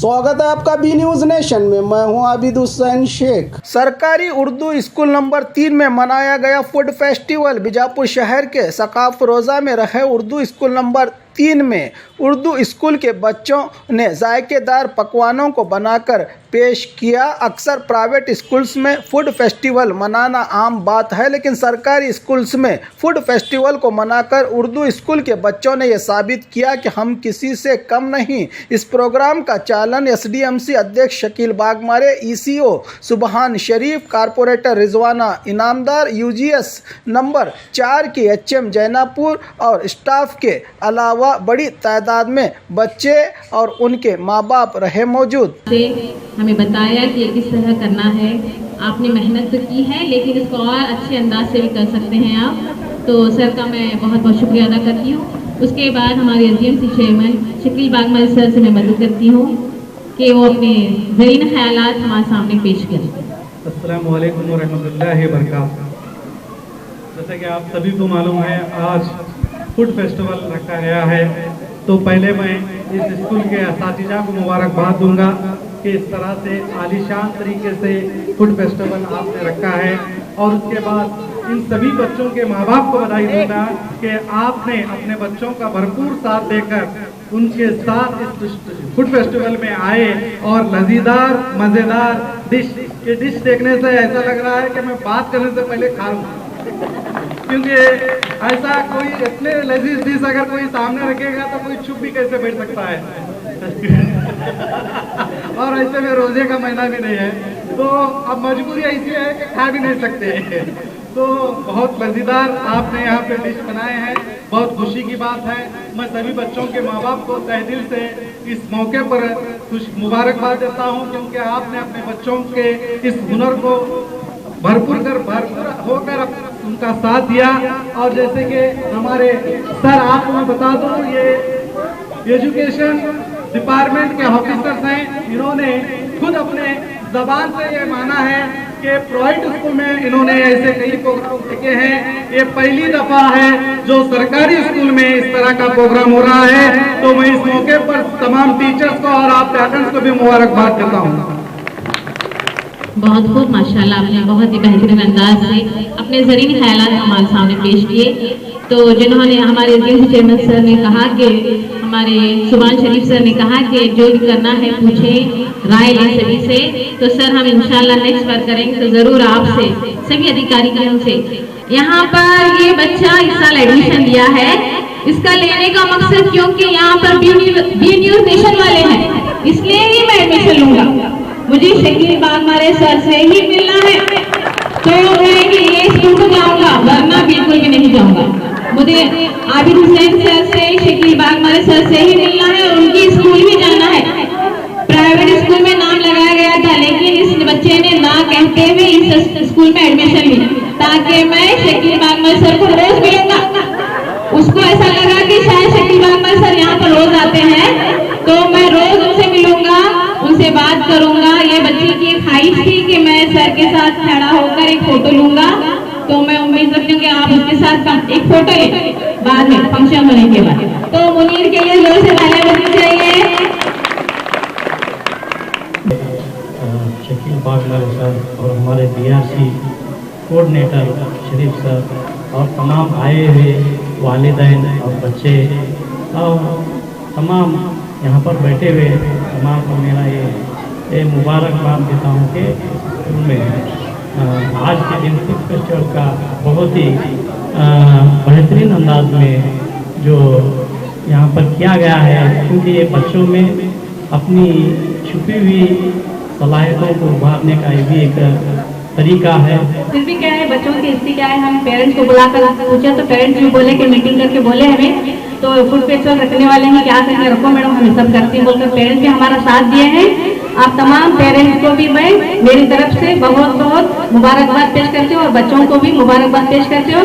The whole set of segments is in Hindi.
स्वागत है आपका बी न्यूज नेशन में। मैं हूं आबिद हुसैन शेख। सरकारी उर्दू स्कूल नंबर 3 में मनाया गया फूड फेस्टिवल। बीजापुर शहर के सकाफ रोजा में रहे उर्दू स्कूल नंबर 3 में उर्दू स्कूल के बच्चों ने जायकेदार पकवानों को बनाकर पेश किया। अक्सर प्राइवेट स्कूल्स में फूड फेस्टिवल मनाना आम बात है, लेकिन सरकारी स्कूल्स में फूड फेस्टिवल को मनाकर उर्दू स्कूल के बच्चों ने यह साबित किया कि हम किसी से कम नहीं। इस प्रोग्राम का चालन एसडीएमसी अध्यक्ष शकील बागमारे, ईसीओ सुबहान शरीफ, corporator Rizwana Inamdar, UGS number 4 की एचएम जैनापुर और स्टाफ के अलावा बड़ी तादाद में बच्चे और उनके माँ बाप रहे मौजूद। हमें बताया कि किस तरह करना है। आपने मेहनत तो की है, लेकिन इसको और अच्छे अंदाज से भी कर सकते हैं आप। तो सर का मैं बहुत बहुत शुक्रिया अदा करती हूँ। उसके बाद हमारे SDMC chairman Shakeel Bagmare sir से मैं मदद करती हूँ कि वो अपने ज़रीन ख्यालात हमारे सामने पेश करें। अस्सलामु अलैकुम व रहमतुल्लाहि व बरकातहू। जैसे कि आप सभी को मालूम है, आज फूड फेस्टिवल रखा गया है, तो पहले मैं इस स्कूल के असातिज़ा को मुबारकबाद दूंगा कि इस तरह से आलीशान तरीके से फूड फेस्टिवल आपने रखा है। और उसके बाद इन सभी बच्चों के माँ बाप को बधाई दूंगा कि आपने अपने बच्चों का भरपूर साथ देकर उनके साथ इस फूड फेस्टिवल में आए और लजीदार मज़ेदार डिश देखने से ऐसा लग रहा है कि मैं बात करने से पहले खा लूँ, क्योंकि ऐसा कोई इतने लजीज डिश अगर कोई सामने रखेगा तो कोई चुप भी कैसे बैठ सकता है। और ऐसे में रोजे का महीना भी नहीं है, तो अब मजबूरी ऐसी है कि खा भी नहीं सकते। तो बहुत मज़ेदार आपने यहाँ पे डिश बनाए हैं, बहुत खुशी की बात है। मैं सभी बच्चों के माँ बाप को तहे दिल से इस मौके पर मुबारकबाद देता हूँ, क्योंकि आपने अपने बच्चों के इस हुनर को भरपूर होकर उनका साथ दिया। और जैसे कि हमारे सर, आपको मैं बता दूं, ये एजुकेशन डिपार्टमेंट के ऑफिसर्स हैं, इन्होंने खुद अपने जबान से ये माना है कि प्राइवेट स्कूल में इन्होंने ऐसे कई प्रोग्राम देखे हैं। ये पहली दफा है जो सरकारी स्कूल में इस तरह का प्रोग्राम हो रहा है। तो मैं इस मौके पर तमाम टीचर्स को और आप पेरेंट्स को भी मुबारकबाद देता हूँ। बहुत खूब, माशाल्लाह, आपने बहुत ही बेहतरीन अंदाज से अपने ज़रीन ख्यालात हमारे सामने पेश किए। तो जिन्होंने हमारे एसडीएमसी चेयरमैन सर ने कहा कि हमारे सुबहान शरीफ सर ने कहा कि जो भी करना है पूछे, राय लें सभी से। तो सर हम इंशाल्लाह नेक्स्ट बार करेंगे तो ज़रूर आपसे, सभी अधिकारियों से। यहाँ पर ये बच्चा इस साल एडमिशन लिया है। इसका लेने का मकसद क्योंकि यहाँ पर बी न्यूज नेशन वाले हैं, इसलिए ही मैं एडमिशन लूंगा। मुझे शकील बागमारे सर से ही मिलना है, तो मैं ये स्कूल को जाऊंगा, वरना बिल्कुल भी नहीं जाऊंगा। मुझे आबिद हुसैन सर से, शकील बागमारे सर से ही मिलना है और उनकी स्कूल भी जाना है। प्राइवेट स्कूल में नाम लगाया गया था, लेकिन इस बच्चे ने ना कहते हुए इस स्कूल में एडमिशन ली, ताकि मैं शकील बागमारे सर को रोज मिलूंगा। उसको ऐसा लगा कि शायद शकील बागमारे सर यहाँ पर रोज आते हैं, तो मैं रोज उनसे मिलूंगा, उनसे बात करूंगा। ये बच्चे की ख्वाहिश थी कि मैं सर के साथ खड़ा होकर एक फोटो लूंगा, तो मैं उम्मीद रखती हूँ कि आप उसके साथ एक फोटो लें बाद में फंक्शन होने के बाद। तो मुनीर के लिए जोर से तालियां बजनी चाहिए। शकील बागमारे सर और हमारे बीआरसी कोऑर्डिनेटर शरीफ सर और तमाम आए हुए वालिदैन और बच्चे और तमाम यहाँ पर बैठे हुए तमाम को मेरा ये मुबारकबाद देता हूँ कि उनमें आज के दिन फूड फेस्टिवल का बहुत ही बेहतरीन अंदाज में जो यहाँ पर किया गया है, क्योंकि ये बच्चों में अपनी छुपी हुई सलाहियतों को उभारने का ये भी एक तरीका है। फिर भी क्या है, बच्चों की स्थिति क्या है, हम पेरेंट्स को बुलाकर पूछा तो पेरेंट्स भी बोले कि मीटिंग करके बोले हमें, तो फूड फेस्टिवल रखने वाले हैं, क्या करके रखो मैडम, हम सब करते हैं बोलकर पेरेंट्स भी हमारा साथ दिए हैं। आप तमाम पेरेंट्स को भी मैं मेरी तरफ से बहुत बहुत मुबारकबाद पेश करती हूँ और बच्चों को भी मुबारकबाद पेश करती हूँ।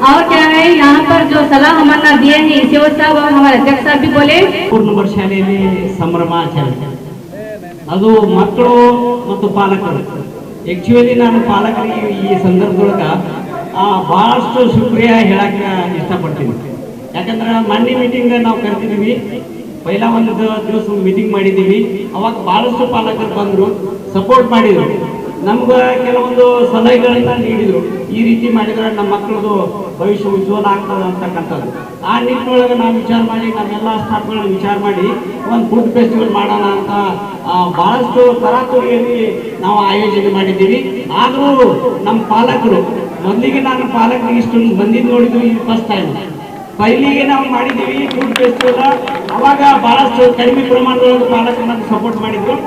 और क्या है, यहाँ पर जो सलाह हमारा दिए हैं ईसीओ साहब और हमारे अध्यक्ष साहब भी बोले, ನಂಬರ್ ಶಾಲೆಯಲ್ಲಿ ಸಂಭ್ರಮಾಚರಣೆ ಅದು ಮಕ್ಕಳು ಮತ್ತು ಪಾಲಕರು. ಆಕ್ಚುಲಿ ನಾನು ಪಾಲಕರಿಗೆ ಈ ಸಂದರ್ಭದೊಳಗೆ ಬಹಳಷ್ಟು ಶುಕ್ರಿಯಾ ಹೇಳಕ್ಕೆ ಇಷ್ಟಪಡ್ತೀನಿ. ಯಾಕಂದ್ರೆ ಮೊನ್ನೆ ಮೀಟಿಂಗ್ ನಾವು ಕರೆದಿದ್ದೀವಿ, ಪೈಲ ಒಂದು ದಿವಸ ಮೀಟಿಂಗ್ ಮಾಡಿದ್ದೀವಿ. ಅವಾಗ ಬಹಳಷ್ಟು ಪಾಲಕರು ಬಂದರು, ಸಪೋರ್ಟ್ ಮಾಡಿದರು, ನಮ್ಗೆ ಕೆಲವೊಂದು ಸಲಹೆಗಳನ್ನ ನೀಡಿದರು. ಈ ರೀತಿ ಮಾಡಿದ್ರೆ ನಮ್ಮ ಮಕ್ಕಳದು ಭವಿಷ್ಯ ಉಜ್ವಲ ಆಗ್ತದೆ ಅಂತಕ್ಕಂಥದ್ದು. ಆ ನಿಟ್ಟಿನೊಳಗೆ ನಾವು ವಿಚಾರ ಮಾಡಿ, ನಮ್ಮೆಲ್ಲ ಸ್ಟಾಫ್ಗಳನ್ನ ವಿಚಾರ ಮಾಡಿ ಒಂದು ಫುಡ್ ಫೆಸ್ಟಿವಲ್ ಮಾಡೋಣ ಅಂತ ಬಹಳಷ್ಟು ತರಾತುರಿಯಲ್ಲಿ ನಾವು ಆಯೋಜನೆ ಮಾಡಿದ್ದೀವಿ. ಆದರೂ ನಮ್ಮ ಪಾಲಕರು, ಮೊದಲಿಗೆ ನಾನು ಪಾಲಕರಿಗೆ ಇಷ್ಟೊಂದು ಬಂದಿದ್ದು ನೋಡಿದ್ದು ಇದು ಫಸ್ಟ್ ಟೈಮ್. ಪೈಲಿಗೆ ನಾವು ಮಾಡಿದ್ದೀವಿ ಫುಡ್ ಫೆಸ್ಟಿವಲ್, ಅವಾಗ ಬಹಳಷ್ಟು ಕಡಿಮೆ ಪ್ರಮಾಣದೊಳಗೆ ಪಾಲಕರು ನಮ್ಗೆ ಸಪೋರ್ಟ್ ಮಾಡಿದ್ರು.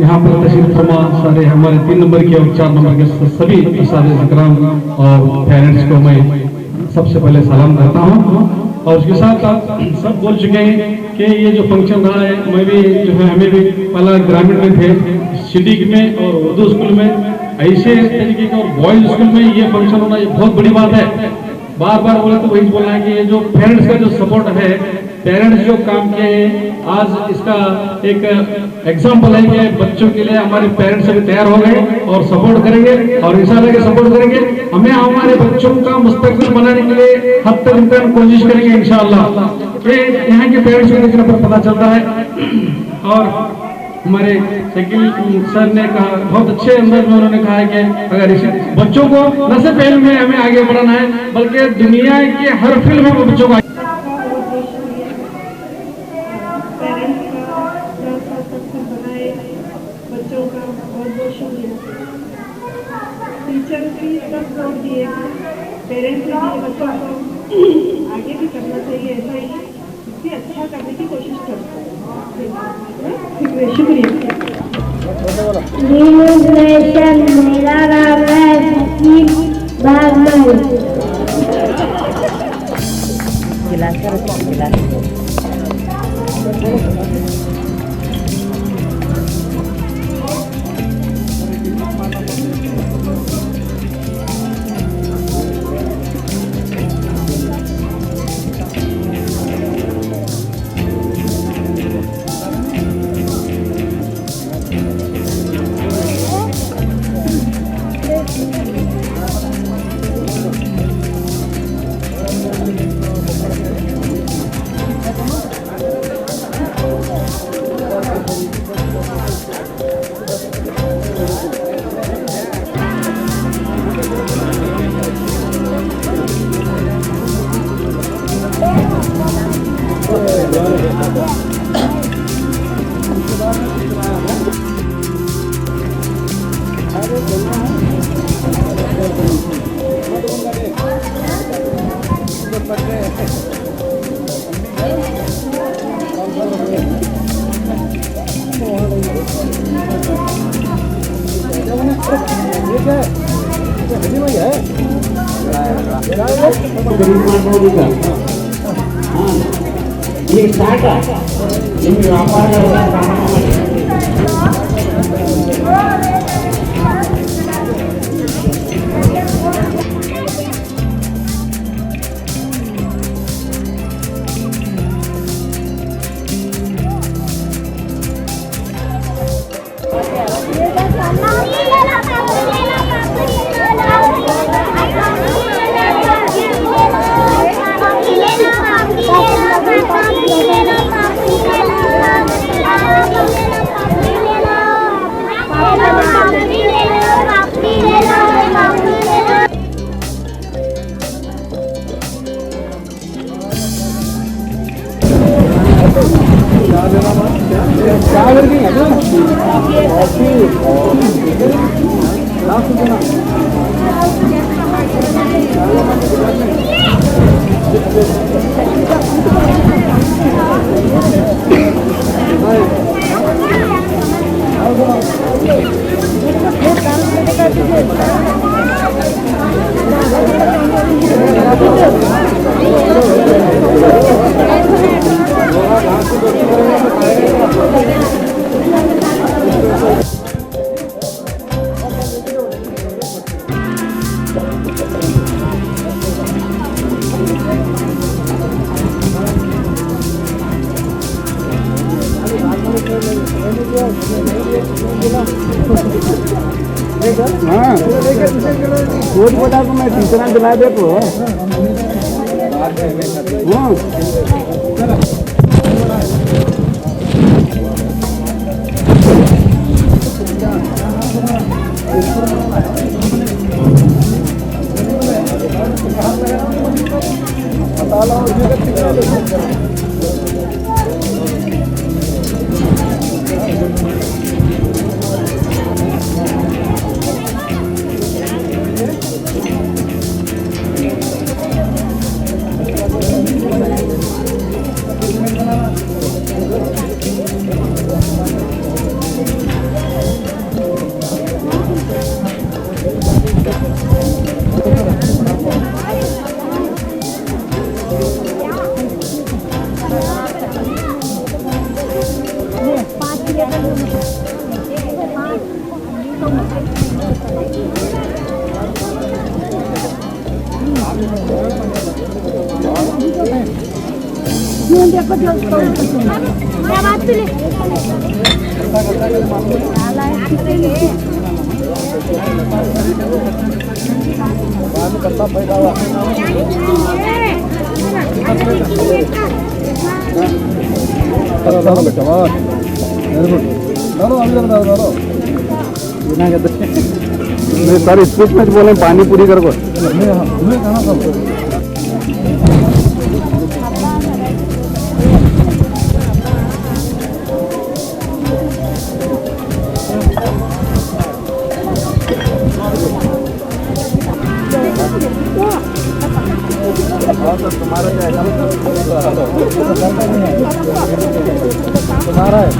यहाँ पर तहसील तमाम सारे हमारे 3 नंबर के और 4 नंबर के सभी इकराम और पेरेंट्स को मैं सबसे पहले सलाम करता हूँ। और उसके साथ सब बोल चुके हैं कि ये जो फंक्शन रहा है, मैं भी जो है, हमें भी पहला ग्रामीण में थे, सिटी में और उर्दू स्कूल में ऐसे तरीके के, और बॉयज स्कूल में ये फंक्शन होना ये बहुत बड़ी बात है। बार बार बोले तो वही बोलना है कि ये जो पेरेंट्स का जो सपोर्ट है, पेरेंट्स जो काम किए हैं, आज इसका एक एग्जाम्पल है कि बच्चों के लिए हमारे पेरेंट्स अभी तैयार हो गए और सपोर्ट करेंगे, और इंशाल्लाह के सपोर्ट करेंगे। हमें हमारे बच्चों का मुस्तकबिल बनाने के लिए हद तक इम्कान कोशिश करेंगे इंशाल्लाह। ये यहाँ के पेरेंट्स को देखने पर पता चलता है। और हमारे शकील सर ने कहा, बहुत अच्छे अंदाज में उन्होंने कहा है कि अगर इसी बच्चों को न सिर्फ फिल्म में हमें आगे बढ़ाना है, बल्कि दुनिया के हर फिल्म में बच्चों को पेरेंट्स का सक्सेस बनाए, बच्चों का बहुत बहुत शुक्रिया। टीचर भी सब जोर दिए, पेरेंट्स भी बच्चों को आगे भी करना चाहिए, ऐसा ही इससे अच्छा करने की कोशिश करते हैं। शुक्रिया। मेरा नाम है शकील बागमल। ಈಗ ಸಾಕ ನಿಮ್ಗೆ ವ್ಯಾಪಾರ हाँ कोच बता को मैं टीचर दिला दे को हाँ सर स्पीच में बोले पानी पूरी कर तुम्हारा है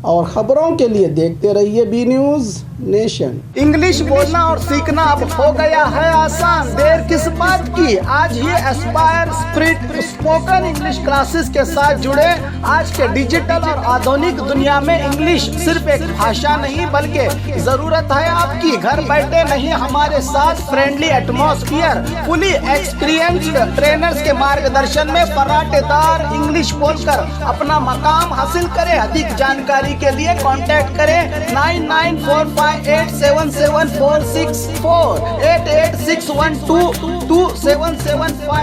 और खबरों के लिए देखते रहिए बी न्यूज़ नेशन। इंग्लिश बोलना और सीखना अब हो गया है आसान, देर किस बात की। आज ही aspire spirit spoken English classes के साथ जुड़े। आज के डिजिटल और आधुनिक दुनिया में इंग्लिश सिर्फ एक भाषा नहीं बल्कि जरूरत है आपकी। घर बैठे नहीं, हमारे साथ friendly atmosphere, fully experienced trainers के मार्गदर्शन में फराटेदार इंग्लिश बोलकर अपना मकाम हासिल करें। अधिक जानकारी के लिए कांटेक्ट करें 9945877464 8861222775।